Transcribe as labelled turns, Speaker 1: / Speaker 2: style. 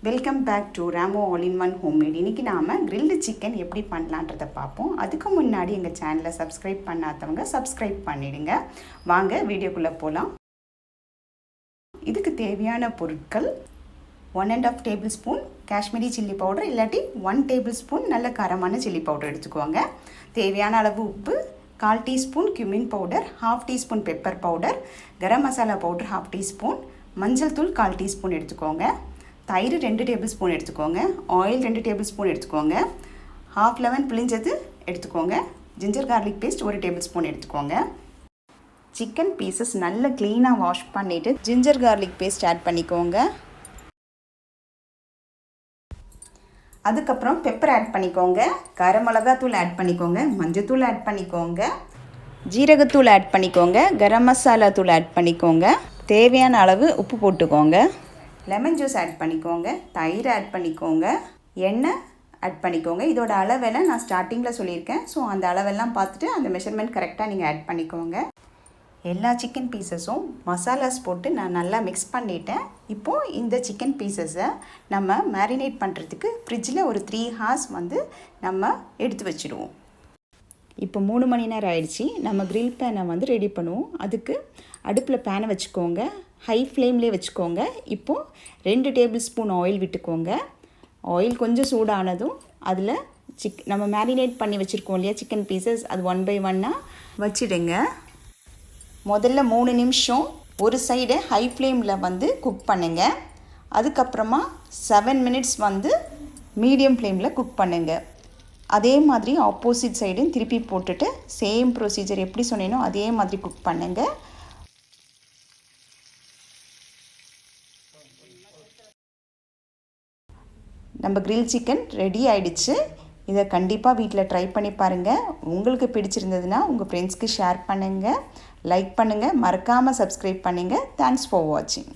Speaker 1: Welcome back to ராமோ all in one homemade. இன்றைக்கி நாம் கிரில்டு சிக்கன் எப்படி பண்ணலான்றதை பார்ப்போம். அதுக்கு முன்னாடி எங்கள் சேனலை சப்ஸ்கிரைப் பண்ணாதவங்க சப்ஸ்கிரைப் பண்ணிவிடுங்க. வாங்க வீடியோக்குள்ளே போகலாம். இதுக்கு தேவையான பொருட்கள் 1.5 table spoon Kashmiri chilli powder, இல்லாட்டி 1 டேபிள் ஸ்பூன் நல்ல காரமான சில்லி பவுடர் எடுத்துக்கோங்க. தேவையான அளவு உப்பு, 1/4 teaspoon cumin powder, 1/2 teaspoon pepper powder, garam masala powder 1/2 teaspoon, மஞ்சள் தூள் 1/4 டீஸ்பூன் எடுத்துக்கோங்க. தயிர் 2 டேபிள் ஸ்பூன் எடுத்துக்கோங்க. ஆயில் 2 டேபிள் ஸ்பூன் எடுத்துக்கோங்க. 1/2 லெமன் பிழிஞ்சது எடுத்துக்கோங்க. Ginger garlic paste 1 tablespoon எடுத்துக்கோங்க. சிக்கன் பீசஸ் நல்லா க்ளீனாக வாஷ் பண்ணிவிட்டு ஜிஞ்சர் கார்லிக் பேஸ்ட் ஆட் பண்ணிக்கோங்க. அதுக்கப்புறம் பெப்பர் ஆட் பண்ணிக்கோங்க. கரம் மிளகாத்தூள் ஆட் பண்ணிக்கோங்க. மஞ்சத்தூள் ஆட் பண்ணிக்கோங்க. ஜீரகத்தூள் ஆட் பண்ணிக்கோங்க. கரம் மசாலா தூள் ஆட் பண்ணிக்கோங்க. தேவையான அளவு உப்பு போட்டுக்கோங்க. லெமன் ஜூஸ் ஆட் பண்ணிக்கோங்க. தயிர் ஆட் பண்ணிக்கோங்க. எண்ணெய் ஆட் பண்ணிக்கோங்க. இதோட அளவெல்லாம் நான் ஸ்டார்டிங்கில் சொல்லியிருக்கேன். ஸோ அந்த அளவெல்லாம் பார்த்துட்டு அந்த மெஷர்மெண்ட் கரெக்டாக நீங்கள் ஆட் பண்ணிக்கோங்க. எல்லா சிக்கன் பீசஸும் மசாலாஸ் போட்டு நான் நல்லா மிக்ஸ் பண்ணிட்டேன். இப்போது இந்த சிக்கன் பீசஸை நம்ம மேரினேட் பண்ணுறதுக்கு ஃப்ரிட்ஜில் ஒரு 3 ஹார்ஸ் நம்ம எடுத்து வச்சுடுவோம். இப்போ 3 மணி நேரம் ஆயிடுச்சு. நம்ம கிரில் பேனை ரெடி பண்ணுவோம். அதுக்கு அடுப்பில் பேனை வச்சுக்கோங்க. ஹை ஃப்ளேம்லேயே வச்சுக்கோங்க. இப்போது 2 டேபிள் ஸ்பூன் ஆயில் விட்டுக்கோங்க. ஆயில் கொஞ்சம் சூடானதும் அதில் நம்ம மேரினேட் பண்ணி வச்சுருக்கோம் இல்லையா சிக்கன் பீசஸ், அது 1 by 1 வச்சிடுங்க. முதல்ல 3 நிமிஷம் ஒரு சைடை ஹை ஃப்ளேமில் குக் பண்ணுங்கள். அதுக்கப்புறமா 7 மினிட்ஸ் மீடியம் ஃப்ளேமில் குக் பண்ணுங்கள். அதே மாதிரி ஆப்போசிட் சைடும் திருப்பி போட்டுட்டு சேம் ப்ரொசீஜர் எப்படி சொன்னேனோ அதே மாதிரி குக் பண்ணுங்கள். நம்ம கிரில் சிக்கன் ரெடி ஆகிடுச்சு. இதை கண்டிப்பாக வீட்டில் ட்ரை பண்ணி பாருங்கள். உங்களுக்கு பிடிச்சிருந்ததுன்னா உங்கள் ஃப்ரெண்ட்ஸ்க்கு ஷேர் பண்ணுங்கள், லைக் பண்ணுங்கள், மறக்காமல் சப்ஸ்கிரைப் பண்ணுங்கள். தேங்க்ஸ் ஃபார் வாட்சிங்.